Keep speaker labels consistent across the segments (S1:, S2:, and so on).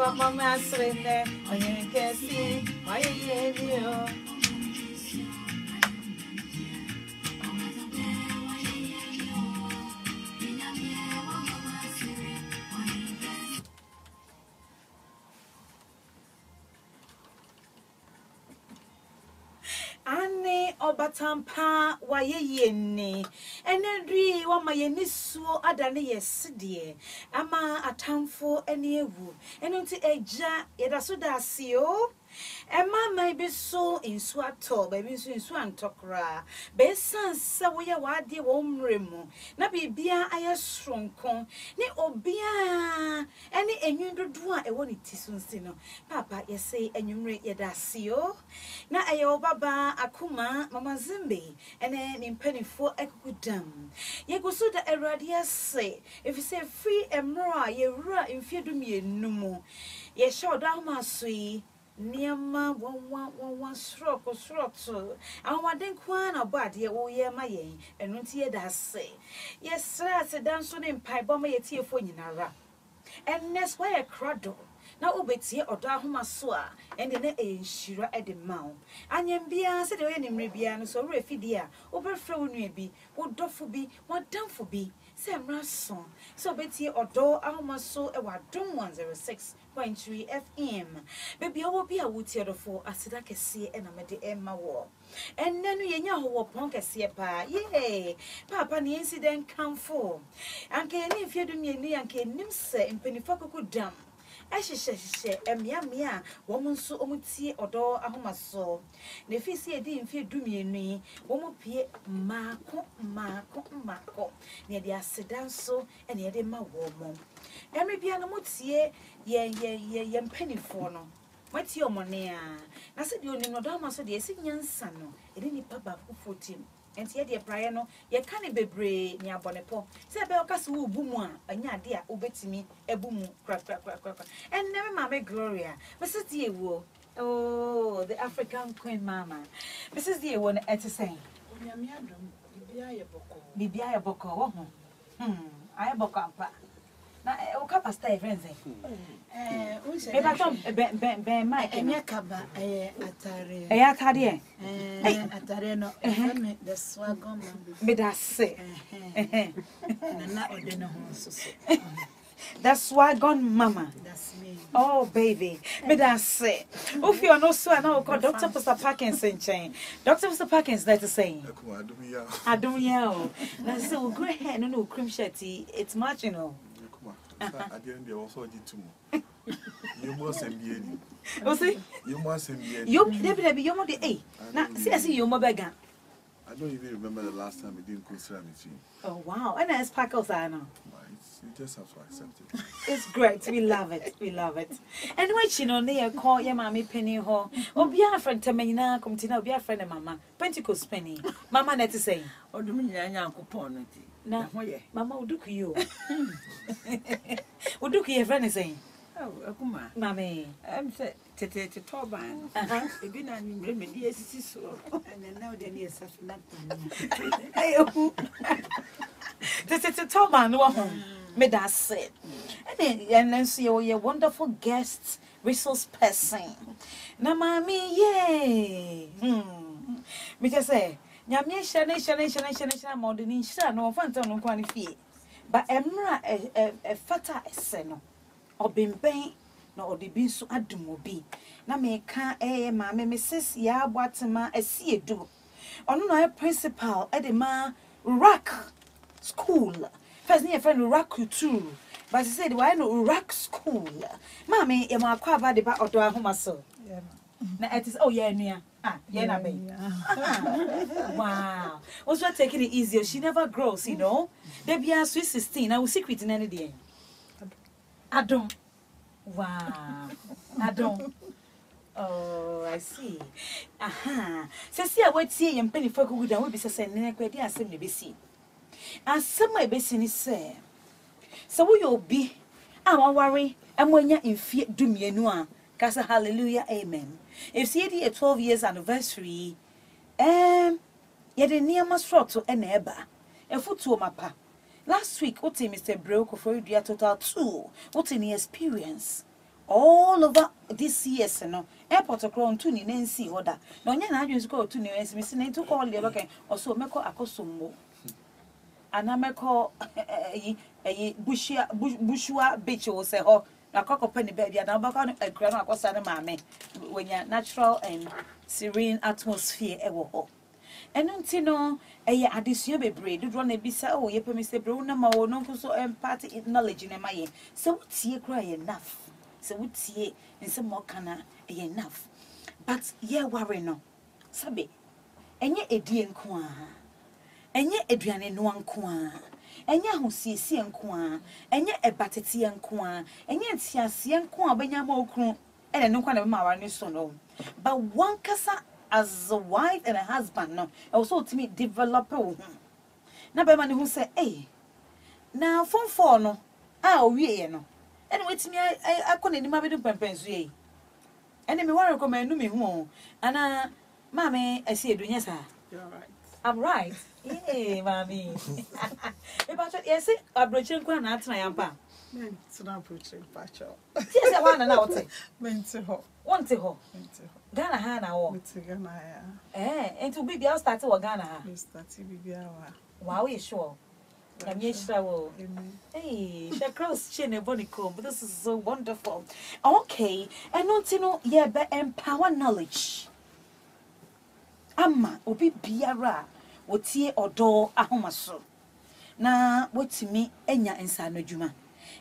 S1: wa mama swene oye kesi oye dio Ane obatampa wa yeyeni enedri wa mayeni suo adane yesidie ama atamfo ene ewu eno nti eja yedaso dasio Emma may be so in swato, baby in swan tokra. Besan sawoya wadi womremu. Na bibia aya stronkon. Ni obia any enyundo dua e woni tisunsino. Papa ye say enyumre yedasio. Na ayo baba akuma mama zimbe. Ene nimpenifo ekukudam. Ye go so da eradia say. If you say free emra ye ra infidumi numu. Ye show down my sweet. Niama one stroke so awaden kwana bad ye wo ye ma yen enu nti ye da say yes sir se dan so ne mpai bo ma ye tie fo nyinara ennes why a crado na obetie odo ahoma so a ende na enhira e de mawo anyem bia se de ye nimre bia no so re fidi a obefra wo nua bi wo dofo bi wo danfo bi se mra so so obetie odo ahoma so e wa dom 106.3 FM baby owo bi a wutie dofo asida kese e na mede emma wo enne no yenya ho wo pon kese pa ye papa ne incident kamfo anke ni fiedu mienu anke nim se mpenifa kokudam ehyehyehye emia wo nso omutie odo ahomaso na fisi edi mfie dumienu wo mu pie mako ne de asedanso ene de ma wo mo emi bia no mutie ye mpenifo no matie omone a na se de oni no do amaso de esi nyansa no edi ni papa 14 enti ye de praye no ye ka ne bebre ni abonepo se be okase wo bumu a anya ade a obetimi ebumu kra and never mama Gloria Mrs. Diewo oh the African queen mama Mrs. Diewo na etisen nyame adom bibia ye boko wo ho aye boko ampa na o ka pastor e friends e ba tom ben Mike
S2: enya kaba atare
S1: e atare
S2: atare no the swagon
S1: me da se
S2: na ode no ho so
S1: that's why gone mama
S2: that's me
S1: oh baby me da se if you no so na call Dr. Pastor Parkinson chain Dr. Pastor Parkinson that is saying adum ya o na say we grey hair no cream shirt it's marginal
S3: I didn't also did too. You must MBA.
S1: Oh, see?
S3: You must MBA.
S1: You never you want the A. Now, see, you more beggar.
S3: I don't even remember the last time we didn't consider me.
S1: Oh, wow. And that's Packles, I know.
S3: You just have to accept it.
S1: It's great. We love it. We love it. And when you know, they call your mommy Penny Hall. Oh, be a friend to me now. Come to know, be a friend of Mama. Pentecost Penny. Mama, net to say.
S2: Oh, do me a coupon.
S1: Na mama uduku yo uduku ye friend saying
S2: oh akuma
S1: mama
S2: say tete toban ebi na nyimre me di esisi so and now the near such not
S1: ayo tete toban wo ho me da say and then see your wonderful guest resource person na mami ye me just say nyame shana modern shana no fanta no kwani fie ba emra fata ese no obimben na odibi so adumobi na me ka maame Mrs. ya abwatema asiedu ono no principal e de ma rack school first near friend rack too but he said why no rack school maame e ma akwa ba de ba odo ahomaso na it is oh yeah nua yeah, wow. Was not taking it easier. She never grows, you know. They be sweet 16. I will secret in any day. I don't. Wow. I don't. Oh, I see. Aha. See, I wait see and penny for good and we be saying, "Nequity as simply be seen." And some my basin is say. So will you be? I won't worry. And when you're in fear, do me a noir. Casa hallelujah, amen. If see a 12 years anniversary, yet a near my strot to an eba, a foot to mapa. Last week, what Mr. Broke for you total 2, what in the experience? all over this years no airport akron to ni nancy order no nya na adwun ko to ni nancy me sin to call le baka oso meko akosommo ana meko bushua beach o se ho na kokopa ni baabi na baka no akra no akosa ne maame wenya natural and serene atmosphere e wo ho eno nti no eye adesua bebre dodo na bisa o ye pemese bre na ma wo no so empathy knowledge ne maye se wotie kra ye enough se wotie nse mo kana ye enough but ye worry no sabe enye edie nko a enye eduane no nko a enye ahosiesie nko a enye ebatete nko a enye ntiasie nko a benya ma okru ene nko na be ma ware ne so no but one kasa as a wife and a husband no also to me develop na be man who say na phone for no o wie no ene wetimi akona ni ma be do pempensu yi ene me worry ko manu me hu ana mama esi edunya sa
S2: You're right.
S1: I'm right. Hey, mommy. About yes, abrochen kwa na atena yampa.
S2: Men to not approaching Pacho.
S1: Yes, I want na wote.
S2: Men to ho.
S1: Want ho.
S2: Men to ho.
S1: Ghana ha na wo.
S2: With Ghana,
S1: Into baby I started wa Ghana ha.
S2: Mr. TBBA.
S1: Wow, you sure? I'm sure wo.
S2: Amen.
S1: Hey, the cross chin and body comb. This is so wonderful. Okay, and not to know yeah, but empower knowledge. Ama obi biara wotie odo ahomaso na wotimi enya ensa no dwuma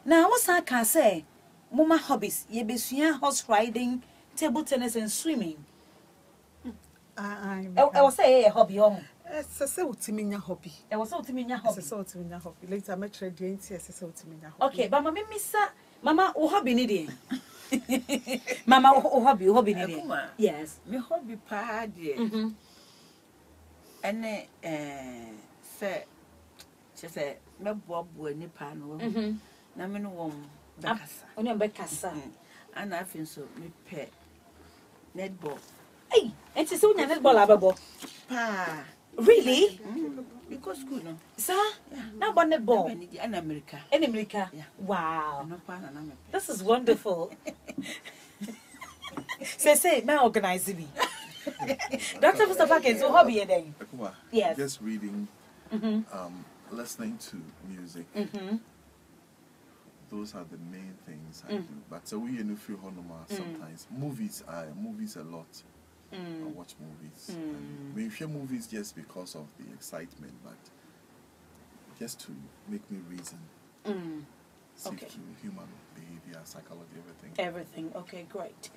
S1: na wosa ka say mama hobbies ye besua horse riding, table tennis and swimming.
S2: I
S1: was say a hobby on
S2: say utiminya hobby.
S1: I was so timinya hobby.
S2: So utiminya hobby. Later I met 20 say utiminya hobby.
S1: Okay, but mama misa mama o hobby ni dey. Mama o hobby ni dey. Yes.
S2: Me hobby pa dey. Ene say she say me bobo nipa no na me no wom bekasa
S1: Oni bekasa
S2: ana afin so me pe netball
S1: hey enti se unya netball abebo
S2: pa
S1: really
S2: because school no
S1: sir na bo netball
S2: in America
S1: yeah. Wow,
S2: no pa na me pe
S1: this is wonderful. say may organize me. Dr. Mustafa can so hobby then. Yes.
S3: Just reading, listening to music. Those are the main things I do. But so we in few honoma sometimes. Movies a lot. I watch movies. We hear movies just because of the excitement, but just to make me reason. See
S1: Okay.
S3: to human behavior, psychology, everything.
S1: Everything. Okay, great.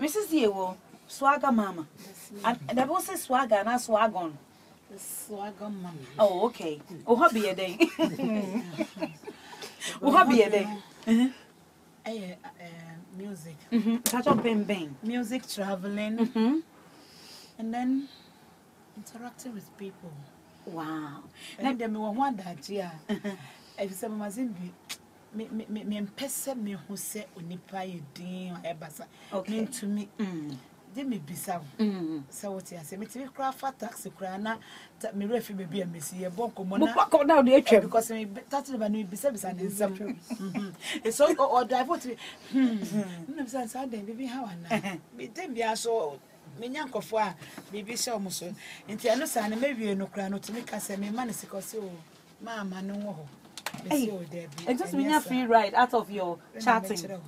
S1: Mrs. Diewo, swagger mama. And the boss says swagger and I swagon.
S2: swagger mama.
S1: Oh, okay. Oh, hobby a day. Oh, hobby a day.
S2: Music.
S1: Catch up bang.
S2: Music, traveling, and then interacting with people.
S1: Wow.
S2: And then me want that yeah. If some mazimbi me pese me who say onipa yedin or ebasa.
S1: Okay.
S2: To me. They me bisa. So what you say? Me to cry for taxi cry na me refi baby and me see a bonko mona.
S1: Come down the trip
S2: Because me touch never know bisa and some. It's so or drive to no bisa Sunday baby how na. Me dem bia so me nyankofo a baby show mo so. Nti ano sa na me wie no cry no to me ka say me man sikose o mama no wo ho.
S1: Hey, it just mean a free ride out of your chatting.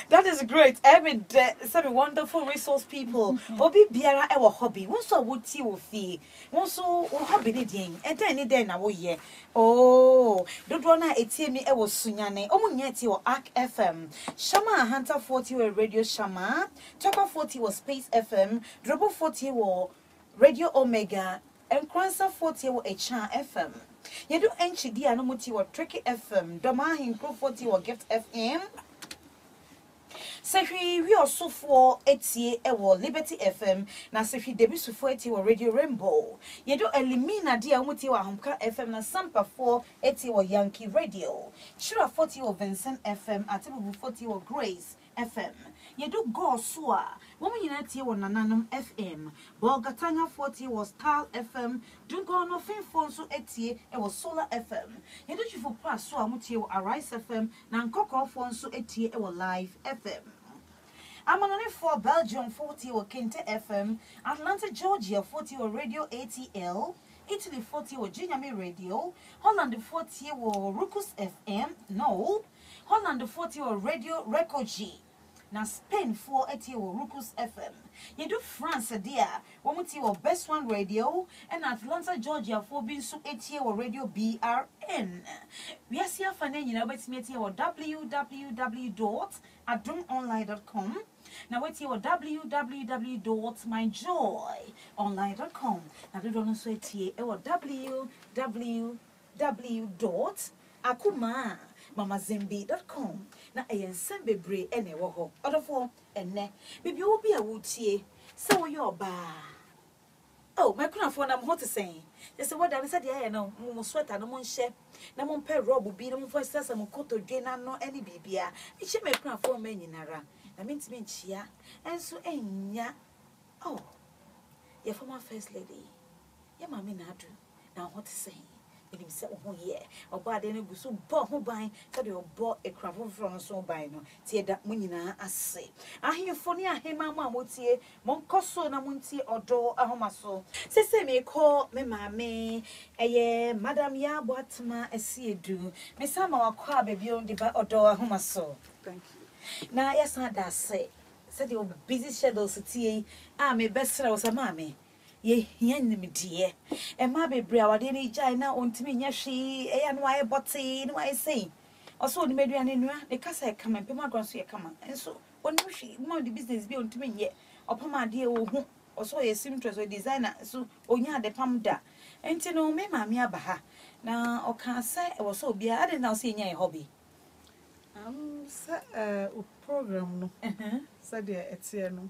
S1: That is great. Every day, some wonderful resource people. Obi biara ewo hobby. Won so wuti wo fi. Won so hobby ni den. Enta ni den na wo ye. Oh, dodo na etie mi ewo sunyane. Omu nya ti wo Arc FM. Shama Hunter 40 wo Radio Shama. Chopper 40 wo Space FM. Drobo 40 wo Radio Omega. Enkransa 40 wo Echa FM. Yedu enchidi anomuti wo Tricky FM. Doma Hinkro 40 wo Gift FM. Sehwi we also for etie ewo Liberty FM na sehwi debisu for etie wo Radio Rainbow. Yedo elimina dia umuti wa Humka FM na Sampa 4 etie wo Yankee Radio. Shira 40 wo Vincent FM, Atibubu 40 wo Grace FM. You do go so. Woman Unity on Nananum FM. Bolgatanga 40 was Tal FM. Dungo no fin phone so etie. It was Solar FM. You do you for pass so amuti Arise FM. Nankoko phone so etie. It was Live FM. I'm on it for Belgium 40 or Kente FM, Atlanta, Georgia 40 or Radio ATL, Italy 40 or Ginyame Radio, Holland 40 or Rucus FM, no, Holland 40 or Radio Record G. Now Spain 480 or Rucus FM. You do France dear, 180 or Best One Radio, and Atlanta, Georgia 4 being so 80 or Radio BRN. We are here for you know, but it's or www.adumonline.com. Now wait here www.myjoyonline.com. Now do not say here or www.akumamamazimbi.com. Now I am sembe bre ene woho. Other for ene. Baby will be a wootie. So you're ba. Oh, my kuna phone I'm hot to say. Just what I said, yeah, no, more sweater, no more share. No more pair rob will be no more first as a mokoto gain no any baby. It should make kuna phone men in a run. I mean to me chia, and so enya. Oh, your former first lady. Your mammy nadu. Now what to say? It himself, oh, yeah, or bad any go so bought who buy, so you bought a crab from so by no, tear that winina as say. I hear funny, I hear mamma would say, Moncoso, Namunti, or door, a homaso. Say, me call me, mammy, a madam ya, what ma, a see do. Miss Sama or crab, baby, on the back or door, a homaso.
S2: Thank you.
S1: Now, yes, not that say. Said you busy shadows, tea, I'm a best was a mammy. Ye, yen me dear. And my baby, our daily China on to me, yashi, and why botty, no, I say. Also, the median in the casa come and pay my grocery come. And so, when she, more the business be on to me yet, upon my dear old also a seamstress or designer, so, oh, yeah, the palm da. And to know me, mammy, abaha. Now, or can't say, I was so be I didn't now see your hobby.
S2: Program no. Said ya etieno.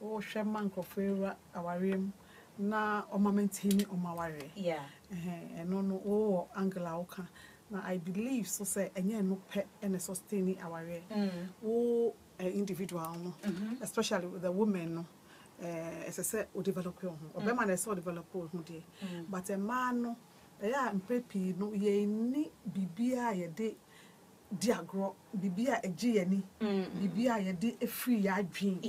S2: O shaman kofera awarem. Na oma maintain omaware.
S1: Yeah.
S2: No no o angela oka. Na I believe so say enye no pe ene sustain aware. O individual no. Especially with the women no. As I said o develop your home. Obema na so develop your home dey. But a man no ya mpepi no ye ni bibia ye de diagro bibia egiani bibia ye de efri ya adwen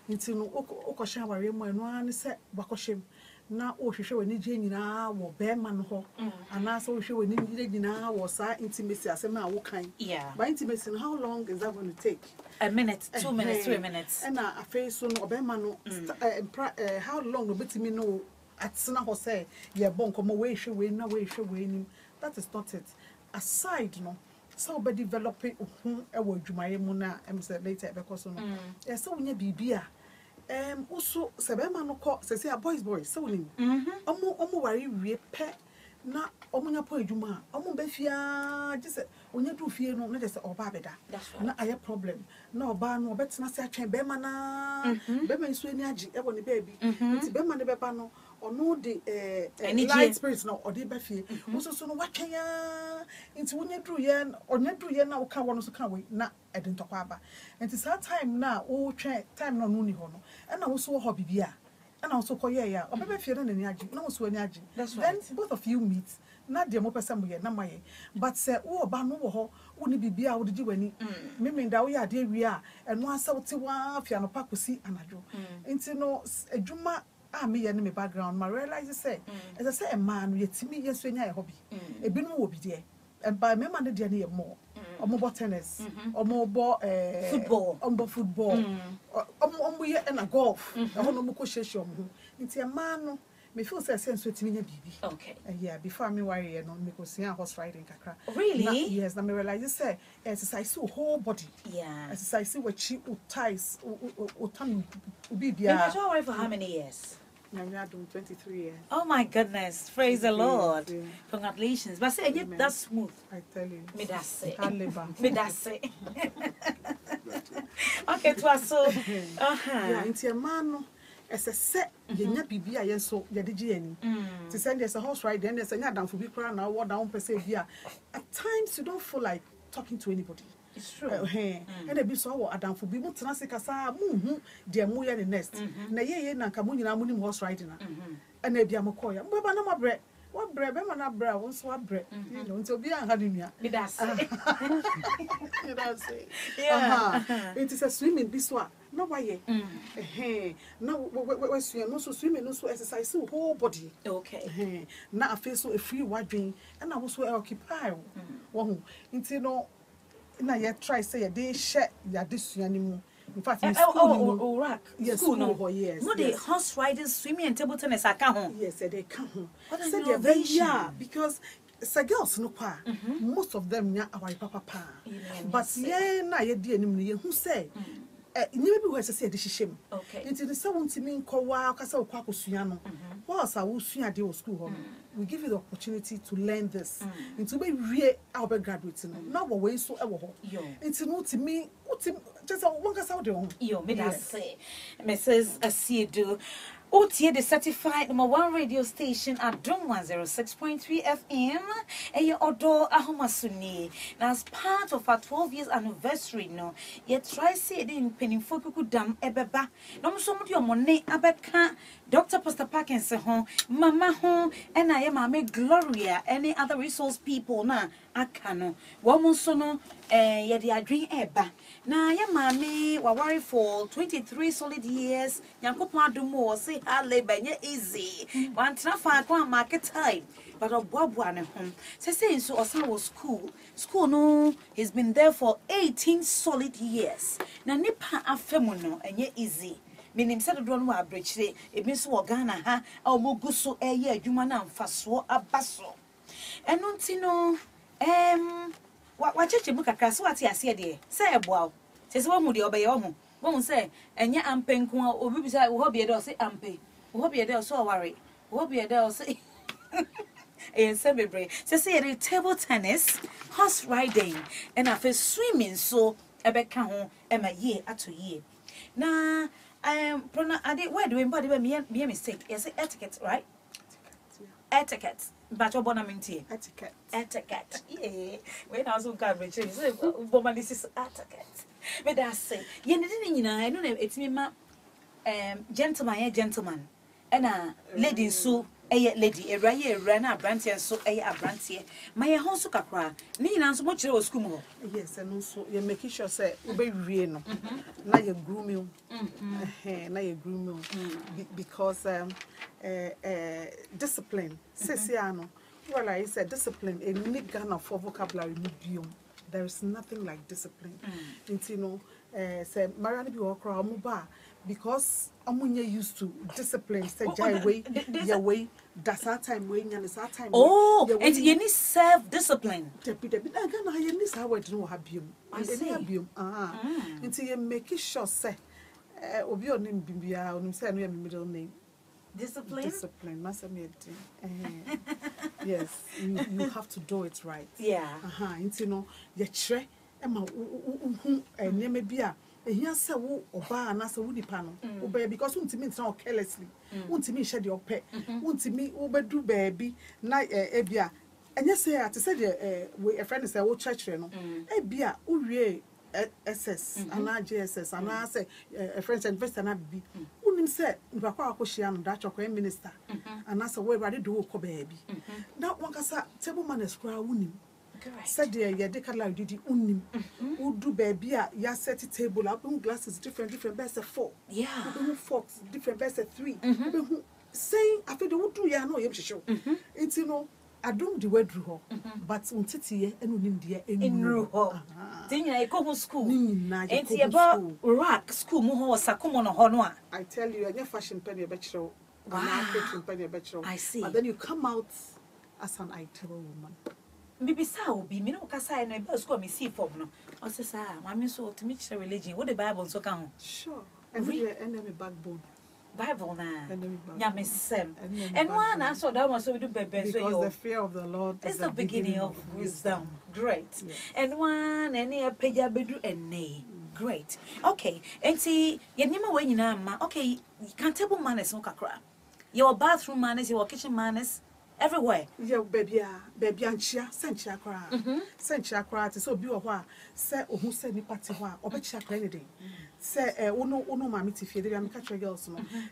S2: nti no okosha aware mu eno an se bakoshem na ohwehwe wani gye nyina wo bema no ho ana so ohwehwe wani gye nyina wo sa intimacy asem a wo kan by intimacy how long is that going to take?
S1: A minute, 2 minutes, 3 minutes.
S2: And a face so no bema no how long no betimi no atsena ho say ye bon komo we hwe we na we hwe we nim. That is not it. Aside no so be developing ewo adwumaye mu na say later because no so wonya bibia also sebema no ko say boys so wonim omo ware wie pe na omunya po adwuma omo be fia je say onya du fie no na je say oba beda na aye problem na oba no obetena se atwen be ma na be ma nso ani agi e woni baby nti be ma ne be ba no ono de light spirits no odi be fie so so no watwen ya nti wonya du ye onya du ye na wo ka wono so ka we na edin tokwa aba nti sa time na wo twen time no no ni ho no e na wo so ho bibia and also koye ya obebe fie na ni agi na wo so ani agi then both of you meet na de mo pesa mo ye na maye but say wo oba no wo ho wo ni bibia wo digi wani mimi nda wo ya de wi a eno asa wo ti wa fia no pakosi anajo nti no adwuma me ye me background ma realize say as I say a man yetimi yeso nya ye hobby ebinu wo bi de and by me man de ne ye more omo tennis omo football omo ye na golf omo no mo ko sheshe omo nti e man no me feel say sense wetimi nya bibi
S1: okay
S2: yeah before me worry no me go see horse riding kakra
S1: really
S2: yes na me realize say exercise whole body exercise wachi ties utam ubibia
S1: you worry for how many years?
S2: I'm 23 years.
S1: Oh my goodness, praise the Lord. Yeah. Congratulations. But say that's smooth.
S2: I tell you.
S1: Me that's say.
S2: Me that's
S1: say. Okay, to us so.
S2: Yeah, into a man as a set yenya bibia yen so yedigi ani. To send there's a horse ride there's a down for be cry now what down per se via. At times you don't feel like talking to anybody.
S1: It's true.
S2: And a bit so Adam for be mutanasa, moo, dear Muya the nest. Na ye Nakamunia Munim horse riding. And a biamokoya, but no bread. What bread, Bemana bra, one swap bread, you know, to be a honey. It is a swimming biswa. No way. No, we're swimming, no so exercise, so whole body.
S1: Okay.
S2: Now I feel so a free watching, and I was well occupied. One, into no, now yet try say a day share ya this anymore. In fact,
S1: rack.
S2: Yes,
S1: school no.
S2: Yes.
S1: No, they horse riding, swimming, and table tennis. I come home.
S2: Yes, they come home.
S1: What an
S2: So they're
S1: innovation.
S2: because girls no pa. Most of them nya our papa. But yeah, na ye di anim ye who say. Maybe we say the shame.
S1: Okay.
S2: It is someone to mean call wow, Casa or Quacosiano. Whilst I will soon at the school, we give you the opportunity to learn this. And to be real our graduates. Now we're way so ever. It's not to me, just one cast out there.
S1: Yo, me that say, Mrs. Asiedu. OTA the certified #1 radio station at Dom 106.3 FM. And your Odo Ahomasuni. Now, as part of our 12 years anniversary, no, yet try say it in Pennyfoku Dam Ebeba. No, so much your money, Abeka, Dr. Pastor Parkinson, home, Mama home, and I am Mama Gloria, any other resource people, na, Akano. Woman sono, yet the dream eba. Na, ya mami, worry for 23 solid years. Yankopon do more, say, I labor easy. One traffic, one market time. But a Bobuan home. Saying so, Osawa school. School, no, he's been there for 18 solid years. Na nipa afemono, and ye easy. Meaning, said, don't want to bridge it. It means what Ghana, ha, or Moguso, a year, Jumana, Faso, a basso. And no, what you look at Caswati, I said, dear. Say, wow. Says one would obey your won't say, and ya ampen, or maybe I will be a door, say ampe. Will be a door, so worry. Will be a door, say. And celebrate. So say table tennis, horse riding, and I feel swimming so I bet home and my year at a year. Now, I did where do anybody be a mistake? Yes, etiquette, right? Etiquette. But your bonaminti.
S2: Etiquette.
S1: Etiquette. Yeah. When I was on coverage, woman, this is etiquette. But I say, you didn't I don't know, it's me, gentleman, and a lady so. Lady, a rye ran a brandy and so a brandy. My house to Capra, Nina, so much was school.
S2: Yes, and also you're making sure, say, obey Rieno. Now you groom you. Now you groom you. Because discipline, Ceciano. Well, I said discipline, a unique gun for vocabulary medium. There is nothing like discipline. You know, say, Mariana be walk around because I'm used to discipline, say, your way, that's our time, way, and it's our time.
S1: Oh, and you need self discipline.
S2: I need how I don't have you. I see. Until you make sure, say, of your name, Bimbia, or say, middle name.
S1: Discipline?
S2: Discipline, Master Yes, you have to do it right.
S1: Yeah.
S2: You know, you try, and you may be a. Here say wo oba na say wo nipa no oba because untimi ntina carelessly untimi share the opɛ untimi obedu baabi na ebia enye say at say the we a friend say wo church no ebia uwie SS ana JSS ana say a friend investor na bibi unim say nipa kwa akohia no da chokwa minister ana say we ready do wo kɔ baabi na wankasa table manners kra unim said the yedekala didi unim udu baby ya set table up glasses different best 4 forks different best 3 saying I feel the would do ya no yem show it's you know I don't the word ru but untiti and unim dia enru ho
S1: tin ya ko school enti about rack school mu ho sakomo no ho no a
S2: I tell you your fashion penny be chiro I see but then you come out as an ideal woman.
S1: Bibi sa obi me no kasa no e school me see form no o se sa mama so to me religion what the Bible so kan ho
S2: sure every enemy backbone
S1: Bible na nya me sem and one answer that one so we do bebe so
S2: because the fear of the Lord
S1: is the beginning of wisdom. Great. Yes. And one any a peja bedu ene great. Okay enti ye nima we nyina ma okay you can table manners no kakra your bathroom manners your kitchen manners everywhere.
S2: Yeah, baby, anchia, senchia cra. Senchia cra, so be a while. Say, or who said me party while, or bet you credit. Say, uno mammy if you am catch a girls.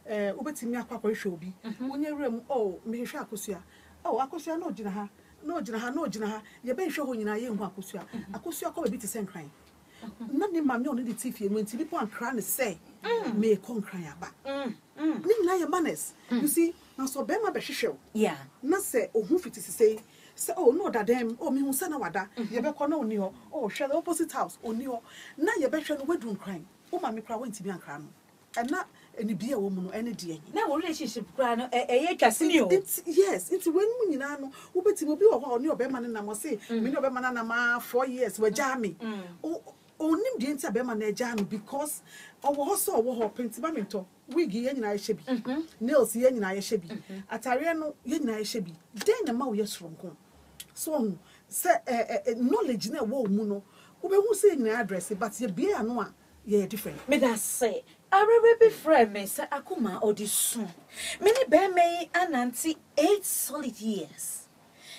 S2: Ubetimia papa show be. When you room, oh, me shakusia. Oh, Akusia no jinaha. No jinaha. You been showing in a young Akusia. Akusia call a bit to send crying. None in my own in the TV when people are crying say, may come crying back. Nina your manners. You see, now so Bema Beshisho.
S1: Yeah.
S2: Not say, oh, who fit to say, oh, no, that them, oh, me who send a wada, you better no near, oh, share the opposite house, or near. Now you better no bedroom crying. Oh, mammy cry went to be a crying. And not any be a woman or any dear.
S1: Now, relationship crying a casino.
S2: Yes, it's when you know, who bet will be a while near Beman and I must say, me no Beman 4 years were jammy. Oh, nim the entire Beman jam because our horse or her pentimento, wiggy and I should be. Nails yen and I should be. Atariano yen I should be. Then the mow yes from home. So, say, knowledge in a war muno, who say in address, but ye be a noa, ye different.
S1: Me that say, I will be friend, me say Akuma or this soon. Many bear me and auntie 8 solid years.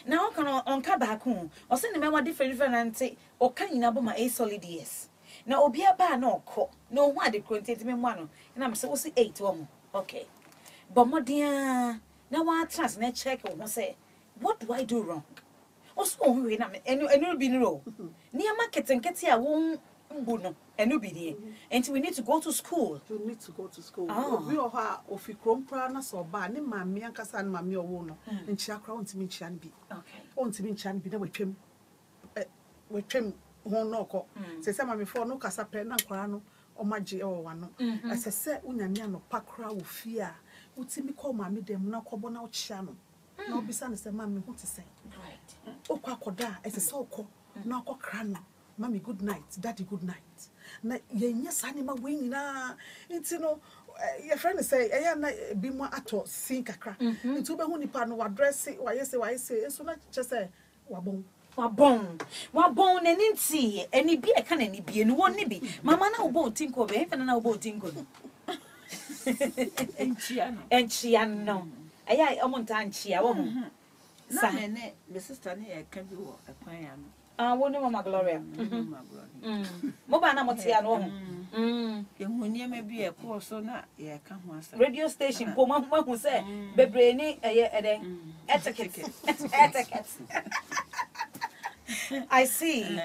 S1: Now can on Kabakun or send me one different auntie or can you number my 8 solid years. Now be a bar no co, no one they contain me one, and I'm supposed to 8 one. Okay. But my dear, now I trust and check or say, what do I do wrong? Also, and you'll be no. Near market and get here won't. And you be there. And we need to go to school.
S2: You need to go to school.
S1: Oh.
S2: We are of you crom pranas or bar, and mammy and Cassan, mammy or wono, and Chakra on to me chan be.
S1: Okay.
S2: On to me chan be with him. With him, one no. Say some before no casapen and crano or my or one. As I said, Unyano Pakra will fear. Would see me call mammy them no cobon out channel. No, besides the mammy, what to say.
S1: Right.
S2: Oh, Quacoda, as a so called, no crano. Mommy, good night. Daddy, good night. Na yes, animal wing na. It's no. Your friend say, I am be more at all. Sink a crack. Into the honey no address it. Why say? So not just say, wabon.
S1: Wabon and inti. Any be a can any be and one be. Mamma now boat tinko be and now boat tinko. And Chiano. I want to chia.
S4: Say, the sister here can do a plan.
S1: One Mama Gloria. Mobana Motiano.
S4: When you may be a course or not, yeah, come once.
S1: Radio station, poor Mamma who said, Bebrani, etiquette. Etiquette. I see.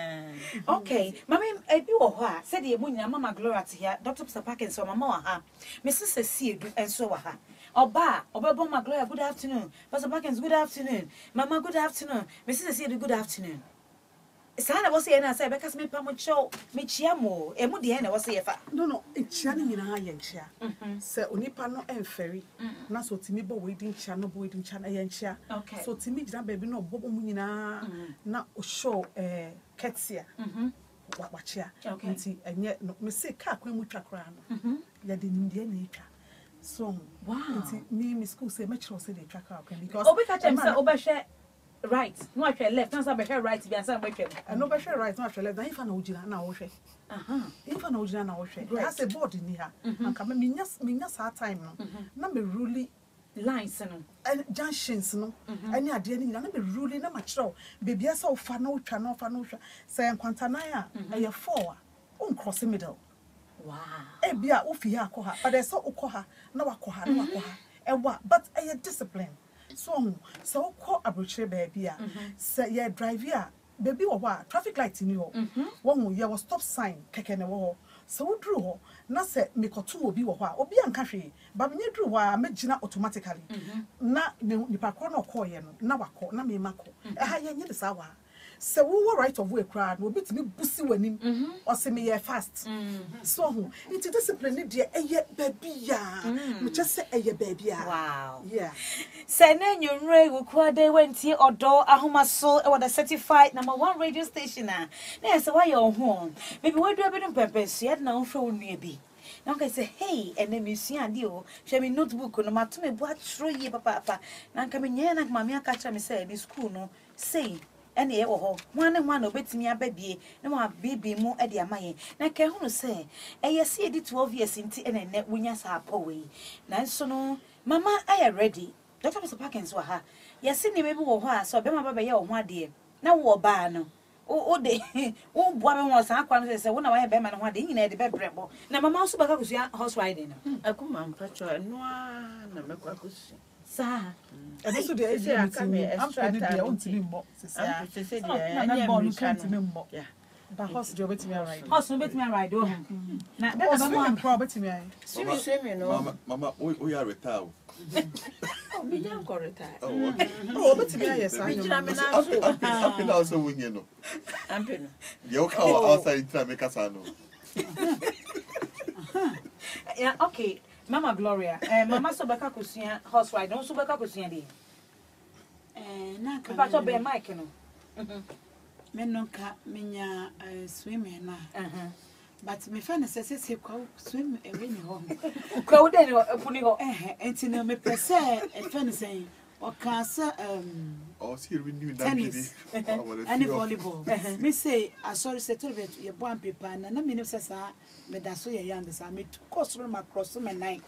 S1: Okay, Mammy, a you or her said the moon, Mama Gloria here, Dr. Parkins or Mamma, Mrs. Cecile, and so her. Oba, Mama Gloria, good afternoon. Pastor Parkins, good afternoon. Mama, good afternoon. Mrs. Cecile, good afternoon. Sana was saying, I said, because me pamucho, me chiamo, and Mudiana was here.
S2: No, it's channing in a high and chair. Sir, Unipano and Ferry. Not so Timibo waiting channel, waiting channel and chair.
S1: Okay.
S2: So Timmy, that baby, no Bobo Munina, not show a Ketsia. Watch ya.
S1: Okay.
S2: And yet, no, me say, Kak, when we track around. Yet in Indian nature. So,
S1: wow.
S2: Me, school say, much or say they track out because.
S1: Oh, we catch him, sir, Obasha. Right, no, I left. Not some right to be answered by him.
S2: And no better right, not left. If I know Jina now, if I know Jina now, has a board in here. And come means our time. Number really
S1: lines
S2: and junctions, no, and ya dear, number really no much so. Baby, I saw Fanosha, say, and Quantanaya, and your 4 on cross the middle.
S1: Wow.
S2: Ebia, Ufia, Koha, but I saw Okoha, no Akoha, no Akoha, and what, but a discipline. So call a brochure baby. Say, yeah, drive here. Baby, or what? Traffic lights in you. One year was stop sign, kicking a wall. So drew, not say, make or 2 will be or what, or be uncountry. But when you drew, I made Gina automatically. Not the Pacono coin, now I call, Nami Mako. A high end is our. So we were right of way crowd will be to me bussy when him or say me fast. So into discipline, dear, a yet baby, we just say a baby.
S1: Wow.
S2: Yeah.
S1: Senen your ray will quite they went here or door a home soul or the certified #1 radio station. There's why you're home. Maybe what do a bit of purpose yet now show me be. Now I say, hey, and then you see and you share me notebook on my to me what throw ye papa. Now coming here like mamma catch me say in school no say. Any one obey me a baby, no more baby more at the amaye. Now can who say, I see it 12 years in tea and a net winners are away. Now so no, Mamma, I am ready. Dr. Mr. Parkins were her. Yes, ni maybe wo so be ma baba ye wo ho ade na wo ba no o de wo boa me wo san kwa no se wo na wa be ma no ho ade nyina de be brebo na mama so baka kusua horse riding no
S4: akuma mpacho no na mekwa kusi
S1: sa
S2: ɛno so deɛ ɛdi aka me extra time deɛ ɔntumi mmɔ
S4: sese
S2: na
S4: dia
S2: na
S4: anya
S2: bɔɔl
S4: me
S2: nso ntumi mmɔ
S4: ya
S2: ba horse deɛ ɔbɛtumi aride
S1: horse no betimi ride o na be
S2: horse
S1: mama
S2: nkora ɔbɛtumi ayɛ
S4: swimi no
S3: Mama, we are retired.
S4: me jan koreta
S3: Oh, okay.
S2: ɔbɛtumi ayɛ saa
S4: me
S2: nneɛma
S4: jira me
S2: no.
S4: na so
S3: Happy now, so we know.
S4: ampe no
S3: You come outside to make us know.
S1: yeah okay Mama Gloria mama so baka kusua horse ride no so baka kusua de
S2: na
S1: pa to be mic no
S2: me no ka menya swimming na but me fa na sese kwa swim ewe ni ho
S1: kwa wo de no puni ho
S2: enti no me pese e fa ni sen o ka sa
S3: Oh, see, we knew that.
S2: tennis and volleyball me say sorry say to be ye bo am paper na me no sesa me da so ye yan sa me course room across me nine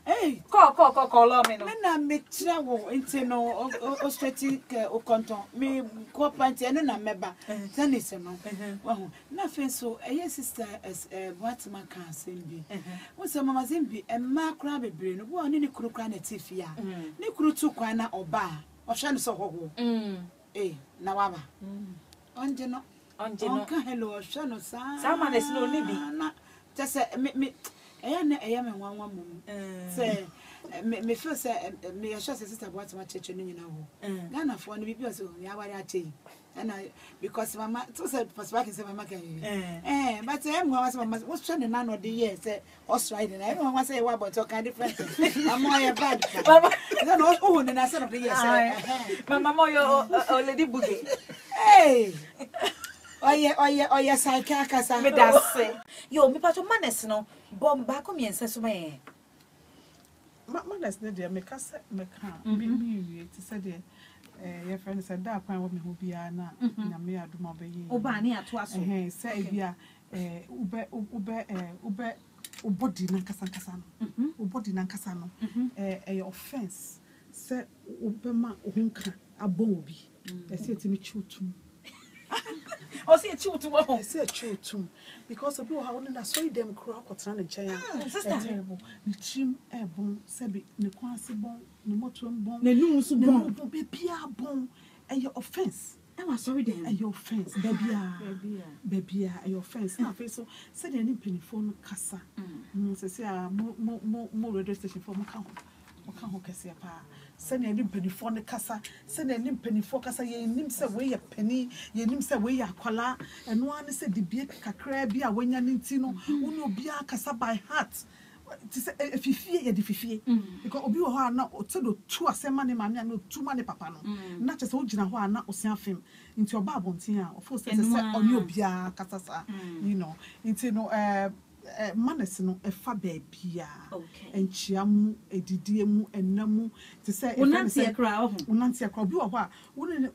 S2: hey
S1: call lo me no
S2: me na me tira wo enti no o straight o konton me ko panti eno na meba tennis no wo na fe so eye sister what man can sembi wo se mama sembi e ma kra bebre no wo ni kuru kra na tifia ni kuru tu kwan na oba o hwe no so hoho na waba onje no ka hello o hwe no sa
S1: ma na si no ni bi
S2: na tese me eye me nwanwa mum say me feel say me sure say sister what ma cheche no nyina ho Ghana for no bibi o so ya wari ache and because mama so say possible say mama can but mama say mama what's trending now no dey here say us riding I don't want say what about talk different I'm more bad mama no oh na say no dey here say
S1: mama yo lady buge
S2: oye saika kasa
S1: me da se yo me pa to manes no bomba ko miense so me
S2: manas ne dey me kasa me ka bi ti say dey your friend said that kwan wo me ho bia na na me aduma be yi
S1: oba ni ato aso
S2: say bia ube body na kasa no body na kasa no offense say obema ohunka abon obi say timi chutum
S1: o say chutum o
S2: say chutum because obi how na so dem kro akotana ne nchen
S1: sister
S2: terrible ni chim bon say be ne kwase bon ne motom bon
S1: ne nu so bon
S2: be bia bon your offense
S1: I was sorry then
S2: your offense baby your offense na face so say the any penifone kasa say mo radio station for mo kan ho kase pa say the any penifone kasa say the any penifone kasa ye nim say we ye penny ye nim say we ye akwala eno an say the bie kakra bia wanya nti no woni obi akasa by heart if you fear the fifie because obi wo ha na otedo tu asema ne mama na tu ma ne papa no na chese wo gina ho na osia fem nti oba abontin a of course say oni obi akasasa you know nti no manes no efa baabia enchiamu edidie enamu te say
S1: unantia kra
S2: obi wo ha woni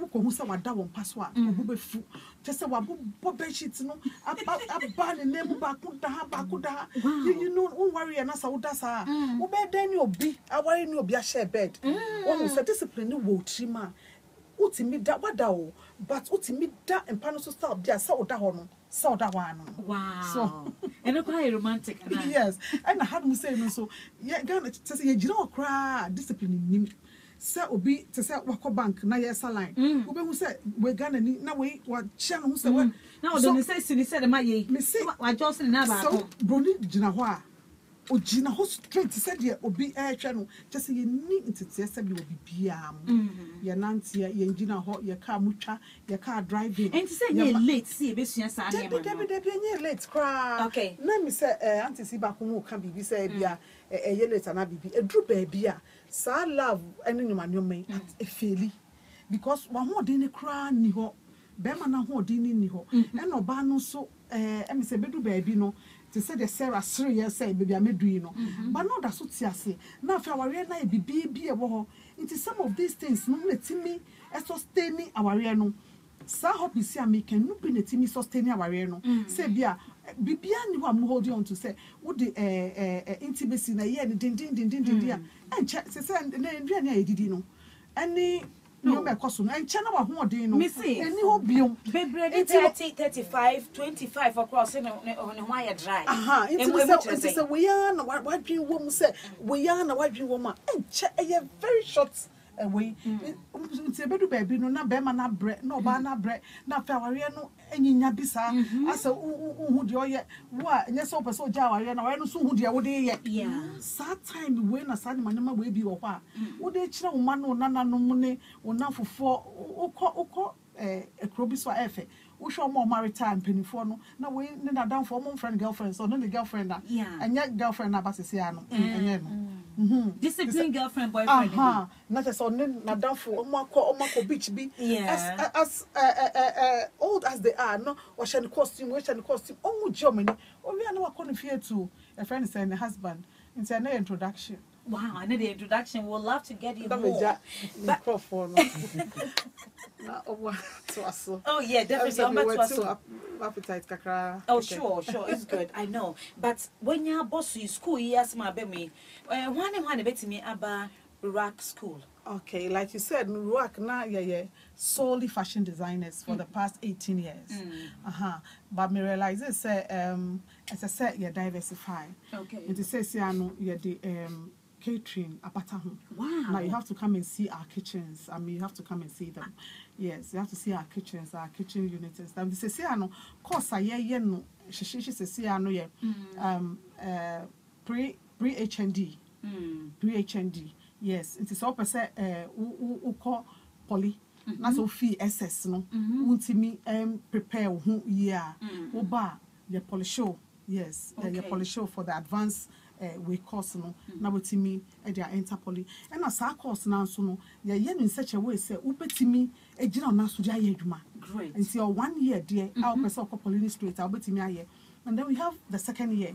S2: wo ko hu say wada won paso a obo befu te say wabo bedsheet no aba ne nemu ba kuda you know won worry na sa woda sa wo be dan ni obi awari ni obi a share bed wo say discipline ni wo trima utimi da wada o but utimi da empano so stop dia sa woda ho no so that one
S1: so and quite romantic
S2: yes and I had to say no so yeah Ghana say you jira okra discipline nim say obi to say wako bank na yes line obi who say we Ghana ni na we wa chia no say we
S1: now don't say sini say ma ye wa just na ba
S2: so broni jina ho a ojina ho straight said ye obi ehwe no just ye ni ntete say bi obi bia ye nantia ye njina ho ye car mutwa ye car driving
S1: and say ye late see e besua sa na
S2: Debbie nye late cry
S1: okay
S2: na mi say auntie si ba ko mu ka bibi say bia ye late na bibi edru ba bia sa love ene nyuma nyoma e feli because wa ho de ne cry ni ho be ma na ho de ni ho e no ba no so e mi say bedu ba bi no to say the Sarah 3 years say baby amedu no but no da so tiase na fa aware na e bibi bi e wo ho into some of these things no letimi e sustain aware no sa hobby si american no be letimi sustain aware no say bia bibia ni ho am hold on to say wo the intimacy na ye din dia and say say na ndua na edidi no any no me koso en che na wa ho odin no
S1: Missy.
S2: eni ho biom
S1: Bebre 30, 35, 25 across on why dry.
S2: aha into say we are na what dream wo mu say we are na what dream wo ma en che very short away nti bedu baby no na be ma na bre na oba na bre na fa ware no enyinya bisa asa hu de oye wo a enye so person ja ware na ware no so hu de wo de ye that time we na sa ma we bi wo kwa wo de kire wo ma no nana no mu ne wo na fofo ukọ ekrobi so efe wo hwe mo maritime penifo no na we ne na dan for mo friend girlfriend so no the girlfriend na enye girlfriend na ba sese ano enye no
S1: discipline girlfriend boyfriend
S2: not as on na dan for omako beach be as old as they are no or shall costume omu Germany we are no akọ fie to a friend saying the husband it's an introduction.
S1: Wow, I need the introduction. We'll love to get you more. Oh yeah, definitely.
S2: Appetite kakra.
S1: Oh sure, it's good. I know. But when you're boss you school years my baby, one bet me about Ruach school.
S2: Okay, like you said, Ruach na solely fashion designers for the past 18 years. But me realize as I said, you diversify.
S1: Okay.
S2: It says you the catering apata home.
S1: Wow.
S2: Now you have to come and see our kitchens. I mean, you have to come and see them. Yes, you have to see our kitchens, our kitchen units and stuff. This is course I no she pre-HND. Pre-HND. Yes, it is all percent uko poly. That's all fee SS no. Untimi prepare who year. Oba the poly show. Yes, the poly show for the advanced we course no. Na wetimi dia enter poly. And as our course now so no. Ye in such a way say upetimi ejina na so dia adwuma.
S1: Great.
S2: Until 1 year there our person ko poly straight ubetimi aye. And then we have the second year.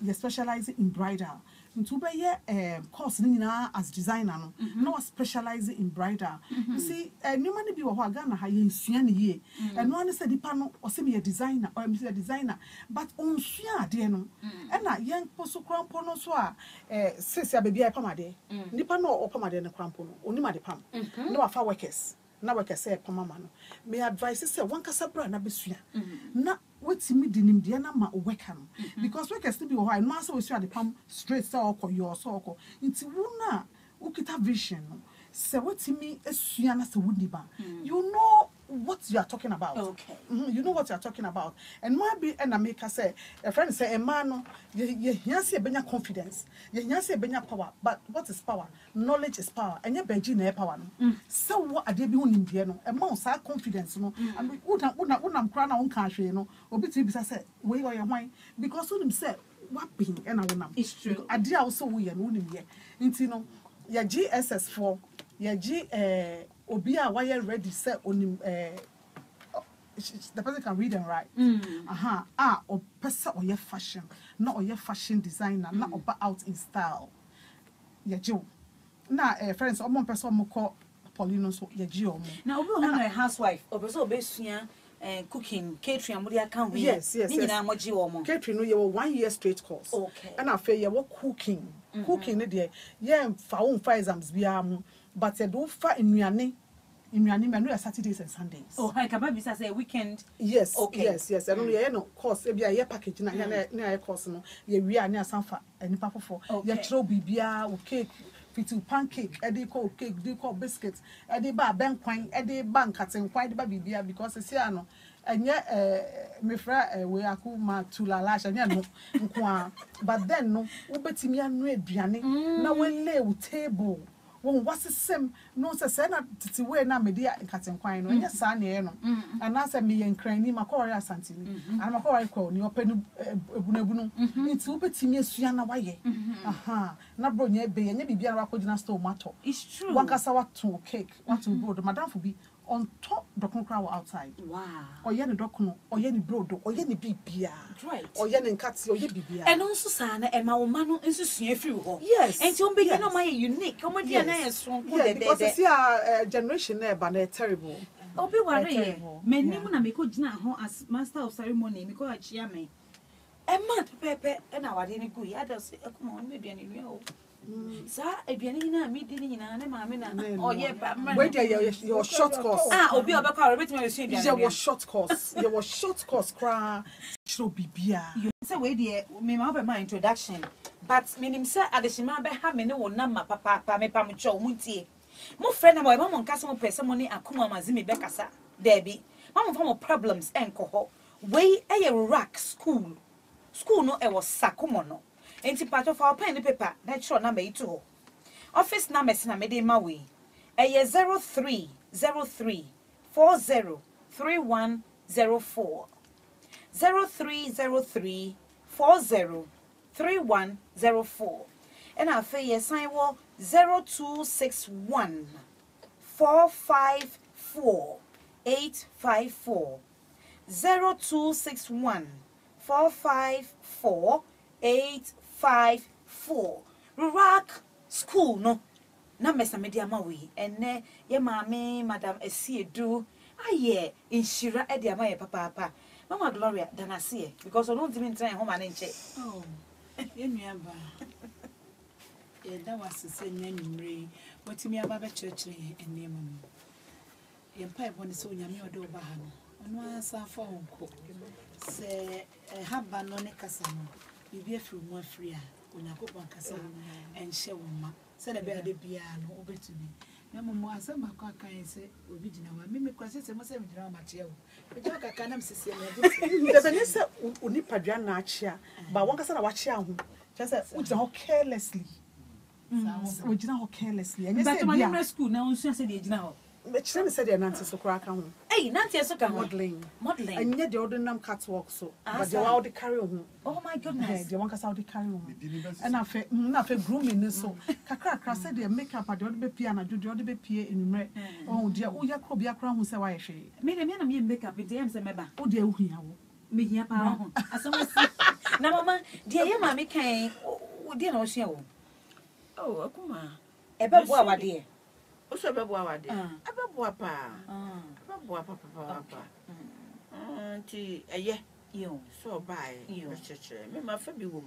S2: You specialize in bridal. Into be course nina as designer no. No specialize in bridal. You see, no man be wo Ghana ha ye nsua ne ye. And no one said dipa no o se me designer or me designer. But on sua de no. And na yen poso krampo no so a sese baby ai pamade. Dipa no o pamade ne krampo no. Oni ma de pam. No afa workers. Na workers say pamama no. Me advice say one kasa bra na besua. Na wetimi dinim de na ma worker no because workers still be why no say we sua de pam straight say okọ your so okọ nti wo na ukita vision no say wetimi esua na say wudi ba you know what you are talking about.
S1: Okay.
S2: You know what you are talking about. And why be and make say a friend say a man no you say benya confidence you say benya power but what is power? Knowledge is power and your beji na power no so what are they be unim die no e ma say confidence no and unam kra na unka hwe no obi ti bisa say we or your why because unim say what being and unam
S1: it's true
S2: ade also we no unim ye nti no ya GSS4 ya G obi a why ready say onim the person can read and write. Or person or your fashion, not or your fashion designer, not about out in style. Yeah, Joe. Now, friends, one person more call Paulino so yeah, Joe.
S1: Now, we have a housewife, or person based cooking, catering, and what you can
S2: yes. Catering, no, you were 1 year straight course.
S1: Okay.
S2: And I feel you were cooking. Cooking, yeah, for 5 exams, but I don't find in Manu Saturdays and Sundays.
S1: Oh, I can say weekend.
S2: Yes.
S1: Okay.
S2: Yes. And only no course. If you are package na course no, we are near Sanfa and papa for. You throw bibia or cake, fit pancake, edi call cake, do call biscuits, edi ba bank coin, edi bank cutting quite ba bibia because it's here no. And yet, me fra we are cool ma to la lash and no, but then no, ubetimi anu aduane na we lay table. What's the same? No, say na titi we na media nkaten kwan no nya sa na no ana say me yen kran ni makori asantini ana makori kwa ni openu ebunabunu nti ubetimi asua na waye na bro nya be nya bibia na wakogina store mato
S1: it's true
S2: wankasa wato cake wato brodo madam for be on top dokun crowd outside
S1: wow
S2: oye ni dokun oye ni brodo oye ni bibia
S1: right
S2: oye ni nkati oye bibia
S1: and also sa na e ma wo ma no nso sua free ho
S2: yes
S1: and you be no my unique come dia na so
S2: yeah because see our generation na ba na terrible
S1: obi worry menim na me ko gina ho as master of ceremony me ko achia me e ma pepe e na wade ni go ya da say come on me duane nua o Sa aduane na mi di ni na maame na
S4: Oye ba man.
S2: Wait there your short course.
S1: obi obekwa obetimi be su aduane.
S2: Your short course. Your short course cra show bibia.
S1: You say we dey me ma be my introduction. But minim say adeshima be ha me ne wo na ma papa me pam cho mu tie. Mo friend na mo mo nkasa mo pese mo ne akoma mazimi be kasa. There be. Mama for mo problems enko ho. We eye rack school. School no e was sakomo no. Enti part of our pen and paper na sure number itu ho. Office number na me dey ma we. Eye 0303 40 3104. 0303 40 3104. And I say yes, I will 0261 454 854. 0261 454 854. Rock school no. Na mesa media ma we ene ye maame madam Esiedu aye inshira e dia ma ye papa. Mama Gloria danase because I don't even try home and nche.
S2: Oh. Yenuaba. Ye da was say nyanumre. What me aba be church enem mu. Ye mpa ebo ne so nyame ode oba ha no. Ono asa fa onko. Se haba no ne kasa no. Bibi afiri mu afiri a Onyankopon kasa enhye wo ma. Se na be ade bia no obetumi. Na mo asema kwa kan se obi gina wa. Me kwase se mo se me gina wa ma tie wo. Ejo kaka na msisi na bi. Debe ne se onipadua na achia. Ba won kasa na wa chia ho. Just say ugina ho carelessly. Ugina ho carelessly. And you say
S1: But school na unsu say dey gina ho.
S2: me chire me say dey nanti so kra ka ho.
S1: Hey, nanti so ka ho.
S2: Modeling.
S1: Modeling.
S2: Anya dey ordinary catwalk so. But dey wa dey carry ho.
S1: Oh my goodness.
S2: Dey won kasa dey carry ho. And na fe grooming so. Kakra say dey makeup dey be pia na jodi dey be pie enumre. Oh dey wo ya kro bia kra ho say wa ye hwe.
S1: Me na me makeup dey am say meba.
S2: O dey ohia wo.
S1: Me hia pa ho. Asomasi. Na mama, dey ye ma me kan o dey na o hia wo.
S4: Oh, akuma.
S1: Ebe bo awade.
S4: Oso bebo awade. Abebo apa. Abebo apa. Ti eye.
S1: Yo.
S4: So buy.
S1: Yo.
S4: Cheche. Me ma fa bi wo.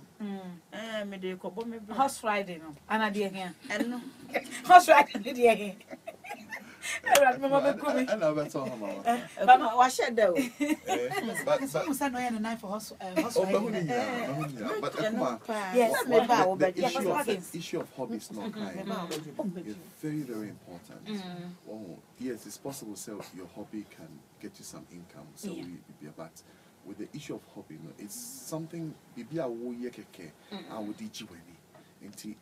S4: Me dey kobo me bra.
S1: Horse riding no. Ana dey here.
S4: Eno.
S1: Horse riding dey here. Mama be komi.
S3: And I better mama.
S4: Mama wa share there o.
S2: So say no na knife for horse
S3: Oh, but
S1: Yes,
S4: me ba wo be.
S3: the issue of hobbies not kind. It's very, very important. Oh, yes, it's possible. So your hobby can get you some income. So but with the issue of hobby, it's something. Bibi a wo ye keke, a wo di jiweni.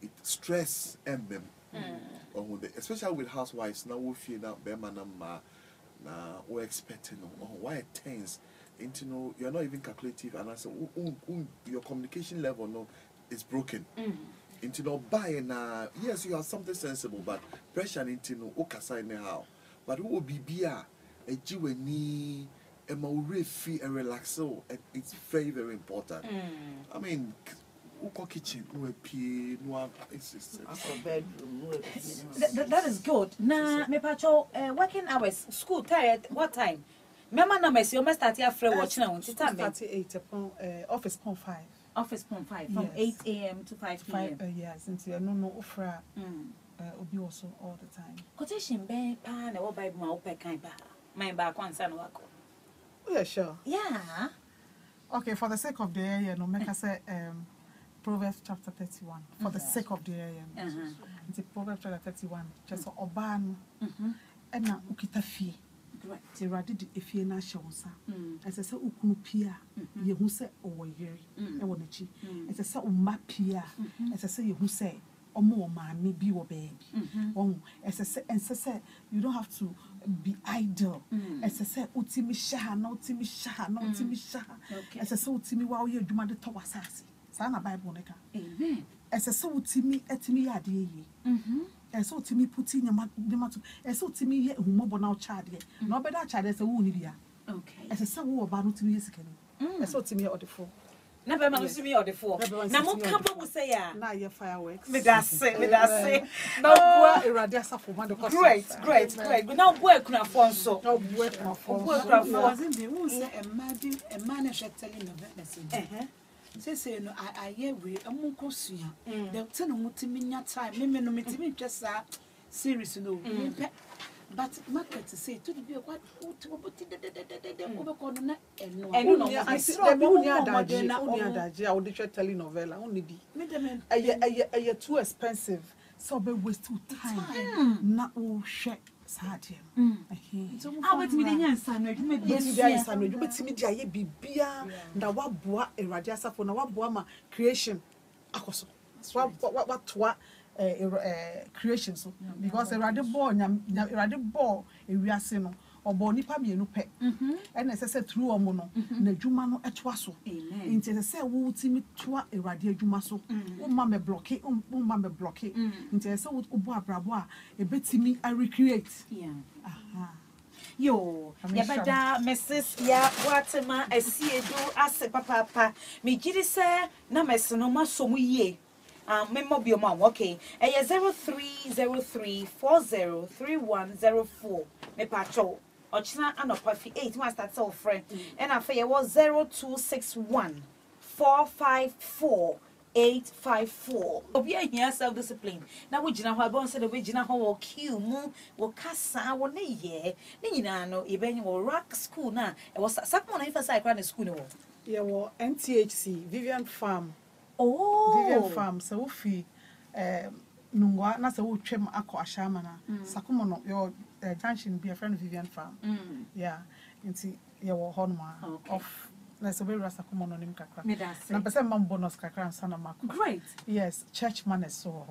S3: It stress and them. Especially with housewives, now we feel now be man na we expecting why it tense. Into no, you're not even calculative, and I say your communication level no is broken. Into no buying yes, you have something sensible, but pressure into no okasa anyhow. But who will be a jiweni a free and relax, so it's very, very important. I mean, kitchen,
S1: that is good. Na me pacho working hours, school tired, what time? Mama na mesi o me start here free watch na until time.
S2: 38 upon office pon 5.
S1: Office pon 5 from 8 a.m. to 5 p.m.
S2: Yes, until no ofra obi also all the time.
S1: Quotation be pa na wo Bible ma wo pe kan ba. My ba kwansa na wako.
S2: Yeah, sure.
S1: Yeah.
S2: Okay, for the sake of the area, no make us say Proverbs chapter 31. For the sake of the area. It's Proverbs chapter 31. Just oban and na ukita fie. Ti radi di efie na shawsa. Ese se ukunu pia ye hu se owoyere e wo nachi. Ese se umma pia. Ese se ye hu se omo maami bi wo baby. Ese se you don't have to be idle. Ese se utimi shaha na utimi shaha na utimi shaha. Ese se utimi wa oye adwuma de to wasase. Sa na Bible neka.
S1: Amen.
S2: Ese se utimi etimi ya de ye. So timi puti nyama to so timi ye humobo na chade na obeda chade se wo ni bia
S1: Okay.
S2: se wo ba no timi yesikani so timi odefo
S1: Na be ma no simi odefo. Na mo kamba mo say ya.
S2: na ye fireworks
S1: Me da say.
S2: na bua erade asafo ma de koso
S1: Great. Now boy kuna fo nso.
S2: na bua kuna fo
S1: Boy kuna fo.
S2: wasn't the who say emma na hweteli no business say no I we amunko sua the ten no mutimi nya time me no metimi twesa series no but market say to be what obeko no na eno
S5: no I see the money adaje I would try telenovela only be aye too expensive so be waste time na o hwe saadie
S1: awetimi de nyansa no adwuma bi
S5: nyansa no adwuma timi de aye bibia na waboa Awurade asafo na waboa ma creation akoso watoa creation so because Awurade ball ewiase no obo nipa mienu pe na se through omo no na adwuma no etoa so nti se wo timi toa Awurade adwuma so wo ma me block nti se wo bo abrabo a ebetimi a recreate
S1: yo yabada Mrs. ya watema asiedu ase papa me gidi se na meso no maso mu yie memo bi o ma okay 0303403104 me pacho ochina anopa fi 8 ma start so friend and afa ye was 0261454854 obi ahia self discipline na wo gina ho abon se de we gina ho wo kill mu wo kasa wo ne ye ni nyina no e benye wo rock school na e was sakmo na ifasa ikra na school no
S5: ye wo NTHC Vivian Farm
S1: Vivian
S5: Farm so wo fi nungwa na se wo twem akọ ashama na sakomo no your junction be a friend Vivian Farm yeah nti ye wo honma off na so be rasa komo no nim kakra na pese mam bonus kakra sana mako
S1: great
S5: yes church manners so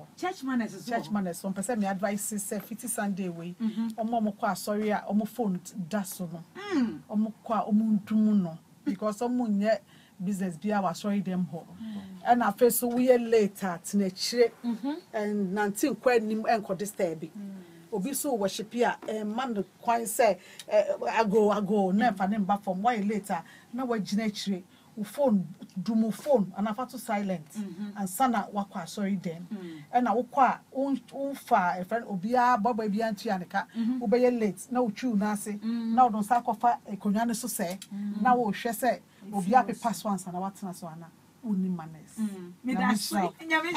S5: pese me advice say fiti Sunday way omo kwa asori a omo phone da so no omo kwa omo ndum no because omo nye business bia wa sorry them ho and afa so we later na chire and 19 kwa nim enko disturb obi so worship ya man kwan say ago na fa ne mba from why later na wa gina chire u phone dumu phone and afa to silent and sana wakwa sorry them and na wokwa unfa a friend obia baba bia ntua neka obeye late na uchu na ase na odon sa kofa ekonwa ne so say na wo hwe say obi ape pass once and watena so ana uni manners
S1: me that nyame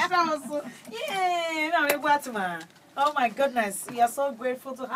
S1: so yeah na we gwatma oh my goodness we are so grateful to have